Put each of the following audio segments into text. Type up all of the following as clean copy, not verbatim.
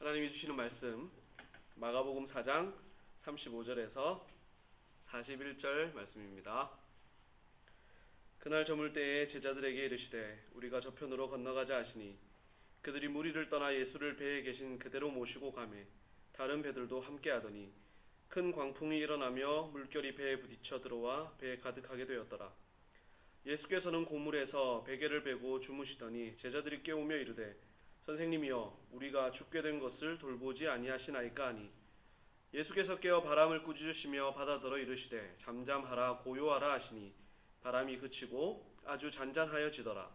하나님이 주시는 말씀 마가복음 4장 35절에서 41절 말씀입니다. 그날 저물 때에 제자들에게 이르시되 우리가 저편으로 건너가자 하시니 그들이 무리를 떠나 예수를 배에 계신 그대로 모시고 가매 다른 배들도 함께하더니 큰 광풍이 일어나며 물결이 배에 부딪혀 들어와 배에 가득하게 되었더라. 예수께서는 고물에서 베개를 베고 주무시더니 제자들이 깨우며 이르되 선생님이여 우리가 죽게 된 것을 돌보지 아니하시나이까 하니 예수께서 깨어 바람을 꾸짖으시며 바다더러 이르시되 잠잠하라 고요하라 하시니 바람이 그치고 아주 잔잔하여지더라.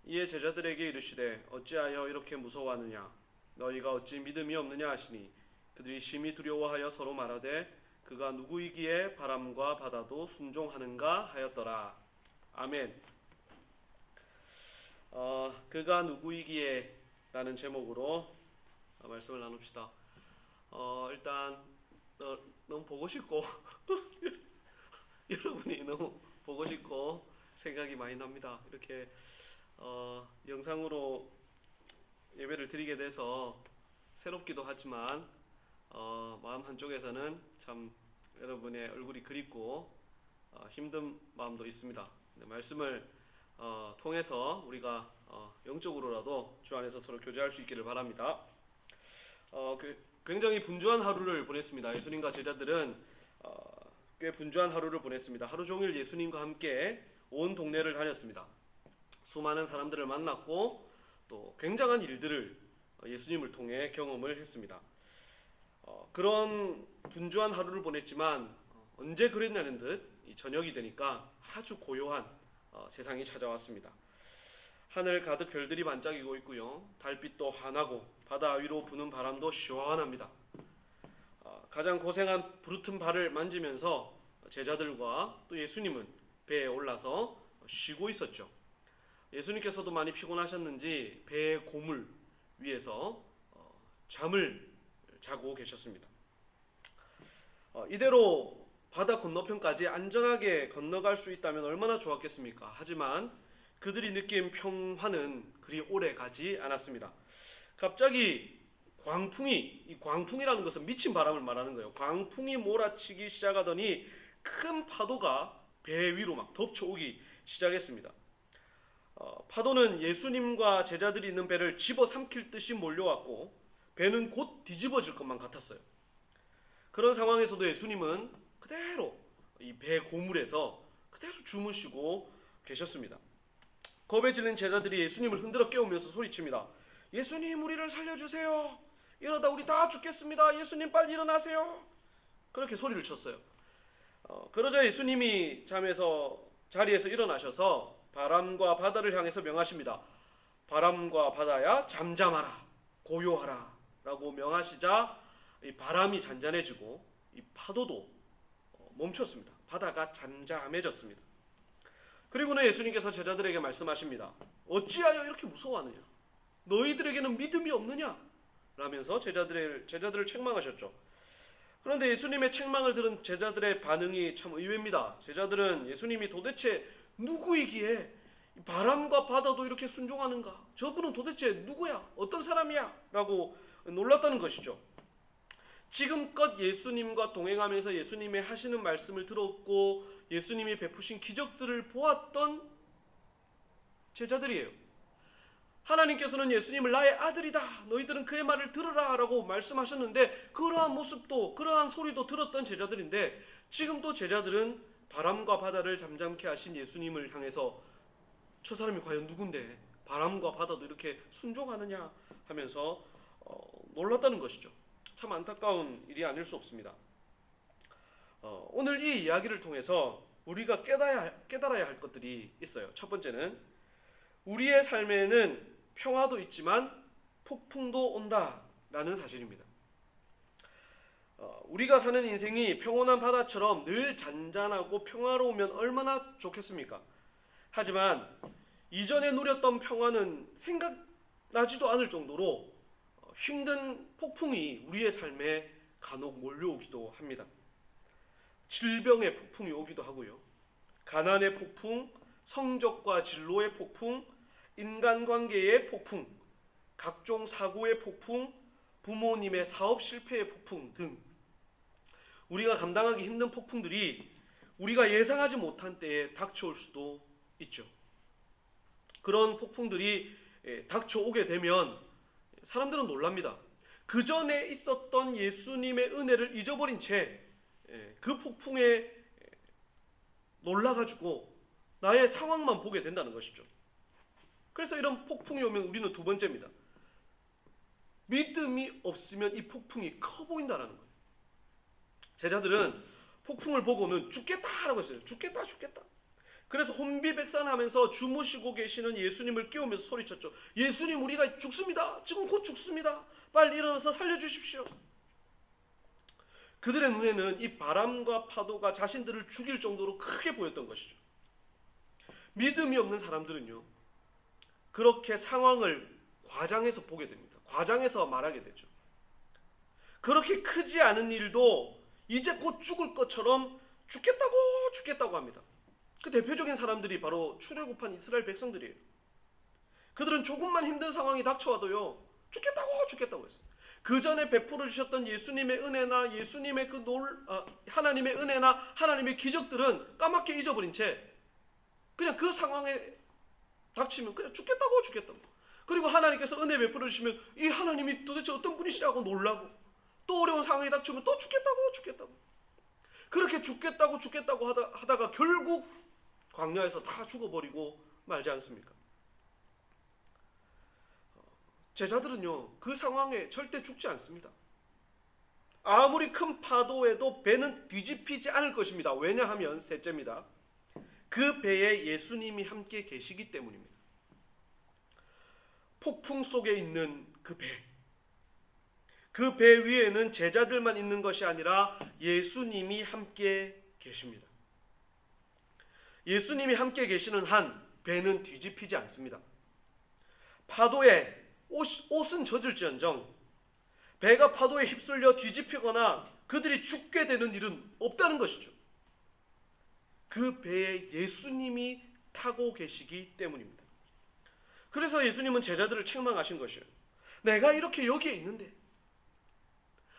이에 제자들에게 이르시되 어찌하여 이렇게 무서워하느냐 너희가 어찌 믿음이 없느냐 하시니 그들이 심히 두려워하여 서로 말하되 그가 누구이기에 바람과 바다도 순종하는가 하였더라. 아멘. 그가 누구이기에 라는 제목으로 말씀을 나눕시다. 일단 너무 보고 싶고 여러분이 너무 보고 싶고 생각이 많이 납니다. 이렇게 영상으로 예배를 드리게 돼서 새롭기도 하지만 마음 한쪽에서는 참 여러분의 얼굴이 그립고 힘든 마음도 있습니다. 말씀을 통해서 우리가 영적으로라도 주 안에서 서로 교제할 수 있기를 바랍니다. 굉장히 분주한 하루를 보냈습니다. 예수님과 제자들은 꽤 분주한 하루를 보냈습니다. 하루 종일 예수님과 함께 온 동네를 다녔습니다. 수많은 사람들을 만났고 또 굉장한 일들을 예수님을 통해 경험을 했습니다. 그런 분주한 하루를 보냈지만 언제 그랬냐는 듯 이 저녁이 되니까 아주 고요한 세상이 찾아왔습니다. 하늘 가득 별들이 반짝이고 있고요. 달빛도 환하고 바다 위로 부는 바람도 시원합니다. 가장 고생한 부르튼 발을 만지면서 제자들과 또 예수님은 배에 올라서 쉬고 있었죠. 예수님께서도 많이 피곤하셨는지 배의 고물 위에서 잠을 자고 계셨습니다. 이대로 바다 건너편까지 안전하게 건너갈 수 있다면 얼마나 좋았겠습니까? 하지만 그들이 느낀 평화는 그리 오래 가지 않았습니다. 갑자기 이 광풍이라는 것은 미친 바람을 말하는 거예요. 광풍이 몰아치기 시작하더니 큰 파도가 배 위로 막 덮쳐오기 시작했습니다. 파도는 예수님과 제자들이 있는 배를 집어삼킬 듯이 몰려왔고 배는 곧 뒤집어질 것만 같았어요. 그런 상황에서도 예수님은 그대로 이 배 고물에서 그대로 주무시고 계셨습니다. 겁에 질린 제자들이 예수님을 흔들어 깨우면서 소리칩니다. 예수님 우리를 살려주세요. 이러다 우리 다 죽겠습니다. 예수님 빨리 일어나세요. 그렇게 소리를 쳤어요. 그러자 예수님이 자리에서 일어나셔서 바람과 바다를 향해서 명하십니다. 바람과 바다야 잠잠하라 고요하라 라고 명하시자 이 바람이 잔잔해지고 이 파도도 멈췄습니다. 바다가 잠잠해졌습니다. 그리고는 예수님께서 제자들에게 말씀하십니다. 어찌하여 이렇게 무서워하느냐? 너희들에게는 믿음이 없느냐? 라면서 제자들을 책망하셨죠. 그런데 예수님의 책망을 들은 제자들의 반응이 참 의외입니다. 제자들은 예수님이 도대체 누구이기에 바람과 바다도 이렇게 순종하는가? 저분은 도대체 누구야? 어떤 사람이야? 라고 놀랐다는 것이죠. 지금껏 예수님과 동행하면서 예수님의 하시는 말씀을 들었고 예수님이 베푸신 기적들을 보았던 제자들이에요. 하나님께서는 예수님을 나의 아들이다. 너희들은 그의 말을 들으라 라고 말씀하셨는데 그러한 모습도 그러한 소리도 들었던 제자들인데 지금도 제자들은 바람과 바다를 잠잠케 하신 예수님을 향해서 저 사람이 과연 누군데 바람과 바다도 이렇게 순종하느냐 하면서 놀랐다는 것이죠. 참 안타까운 일이 아닐 수 없습니다. 오늘 이 이야기를 통해서 우리가 깨달아야 할 것들이 있어요. 첫 번째는 우리의 삶에는 평화도 있지만 폭풍도 온다라는 사실입니다. 우리가 사는 인생이 평온한 바다처럼 늘 잔잔하고 평화로우면 얼마나 좋겠습니까? 하지만 이전에 누렸던 평화는 생각나지도 않을 정도로 힘든 폭풍이 우리의 삶에 간혹 몰려오기도 합니다. 질병의 폭풍이 오기도 하고요. 가난의 폭풍, 성적과 진로의 폭풍, 인간관계의 폭풍, 각종 사고의 폭풍, 부모님의 사업 실패의 폭풍 등 우리가 감당하기 힘든 폭풍들이 우리가 예상하지 못한 때에 닥쳐올 수도 있죠. 그런 폭풍들이 닥쳐오게 되면 사람들은 놀랍니다. 그 전에 있었던 예수님의 은혜를 잊어버린 채 그 폭풍에 놀라가지고 나의 상황만 보게 된다는 것이죠. 그래서 이런 폭풍이 오면 우리는 두 번째입니다. 믿음이 없으면 이 폭풍이 커 보인다는 거예요. 제자들은 폭풍을 보고는 죽겠다라고 했어요. 죽겠다. 그래서 혼비백산하면서 주무시고 계시는 예수님을 깨우면서 소리쳤죠. 예수님, 우리가 죽습니다. 지금 곧 죽습니다. 빨리 일어나서 살려주십시오. 그들의 눈에는 이 바람과 파도가 자신들을 죽일 정도로 크게 보였던 것이죠. 믿음이 없는 사람들은요, 그렇게 상황을 과장해서 보게 됩니다. 과장해서 말하게 되죠. 그렇게 크지 않은 일도 이제 곧 죽을 것처럼 죽겠다고 합니다. 그 대표적인 사람들이 바로 출애굽한 이스라엘 백성들이에요. 그들은 조금만 힘든 상황이 닥쳐와도요, 죽겠다고 했어요. 그 전에 베풀어 주셨던 예수님의 은혜나 예수님의 하나님의 은혜나 하나님의 기적들은 까맣게 잊어버린 채 그냥 그 상황에 닥치면 그냥 죽겠다고. 그리고 하나님께서 은혜 베풀어 주시면 이 하나님이 도대체 어떤 분이시라고 놀라고, 또 어려운 상황이 닥치면 또 죽겠다고. 그렇게 죽겠다고 하다가 결국 광야에서 다 죽어버리고 말지 않습니까? 제자들은요, 그 상황에 절대 죽지 않습니다. 아무리 큰 파도에도 배는 뒤집히지 않을 것입니다. 왜냐하면 셋째입니다. 그 배에 예수님이 함께 계시기 때문입니다. 폭풍 속에 있는 그 배 위에는 제자들만 있는 것이 아니라 예수님이 함께 계십니다. 예수님이 함께 계시는 한 배는 뒤집히지 않습니다. 파도에 옷은 젖을지언정 배가 파도에 휩쓸려 뒤집히거나 그들이 죽게 되는 일은 없다는 것이죠. 그 배에 예수님이 타고 계시기 때문입니다. 그래서 예수님은 제자들을 책망하신 것이에요. 내가 이렇게 여기에 있는데,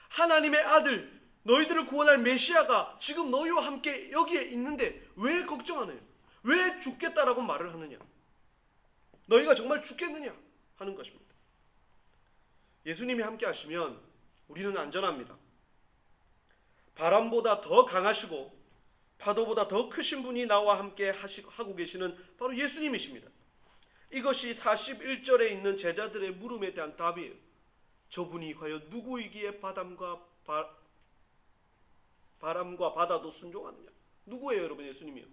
하나님의 아들, 너희들을 구원할 메시아가 지금 너희와 함께 여기에 있는데 왜 걱정하느냐? 왜 죽겠다라고 말을 하느냐? 너희가 정말 죽겠느냐? 하는 것입니다. 예수님이 함께 하시면 우리는 안전합니다. 바람보다 더 강하시고 파도보다 더 크신 분이 나와 함께 하고 계시는 바로 예수님이십니다. 이것이 41절에 있는 제자들의 물음에 대한 답이에요. 저분이 과연 누구이기에 바람과 바다도 순종하느냐? 누구예요, 여러분? 예수님이요.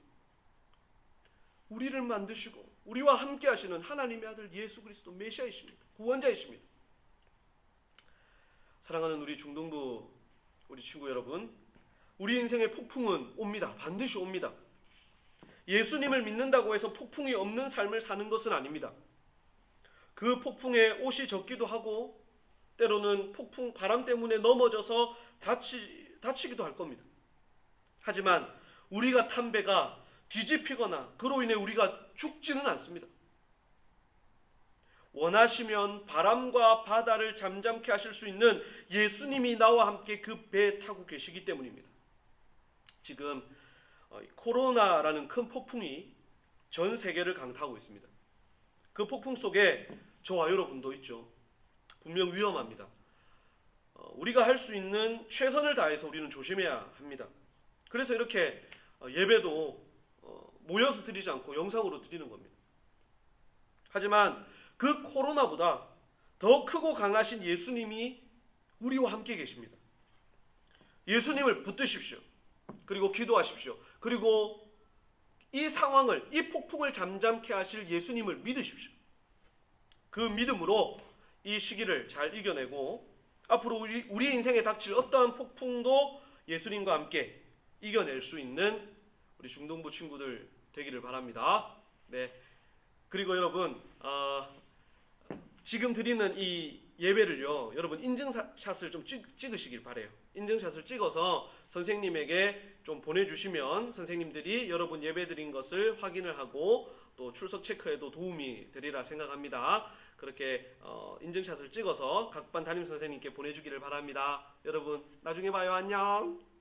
우리를 만드시고 우리와 함께 하시는 하나님의 아들 예수 그리스도 메시아이십니다. 구원자이십니다. 사랑하는 우리 중동부 우리 친구 여러분, 우리 인생의 폭풍은 옵니다. 반드시 옵니다. 예수님을 믿는다고 해서 폭풍이 없는 삶을 사는 것은 아닙니다. 그 폭풍에 옷이 젖기도 하고 때로는 폭풍 바람 때문에 넘어져서 다치기도 할 겁니다. 하지만 우리가 탄 배가 뒤집히거나 그로 인해 우리가 죽지는 않습니다. 원하시면 바람과 바다를 잠잠케 하실 수 있는 예수님이 나와 함께 그 배에 타고 계시기 때문입니다. 지금 코로나라는 큰 폭풍이 전 세계를 강타하고 있습니다. 그 폭풍 속에 저와 여러분도 있죠. 분명 위험합니다. 우리가 할 수 있는 최선을 다해서 우리는 조심해야 합니다. 그래서 이렇게 예배도 모여서 드리지 않고 영상으로 드리는 겁니다. 하지만 그 코로나보다 더 크고 강하신 예수님이 우리와 함께 계십니다. 예수님을 붙드십시오. 그리고 기도하십시오. 그리고 이 상황을, 이 폭풍을 잠잠케 하실 예수님을 믿으십시오. 그 믿음으로 이 시기를 잘 이겨내고 앞으로 우리 인생에 닥칠 어떠한 폭풍도 예수님과 함께 이겨낼 수 있는 우리 중동부 친구들 되기를 바랍니다. 네. 그리고 여러분, 지금 드리는 이 예배를요, 여러분 인증샷을 좀 찍으시길 바래요. 인증샷을 찍어서 선생님에게 좀 보내주시면 선생님들이 여러분 예배드린 것을 확인을 하고 또 출석 체크에도 도움이 되리라 생각합니다. 그렇게 인증샷을 찍어서 각 반 담임 선생님께 보내주기를 바랍니다. 여러분 나중에 봐요. 안녕.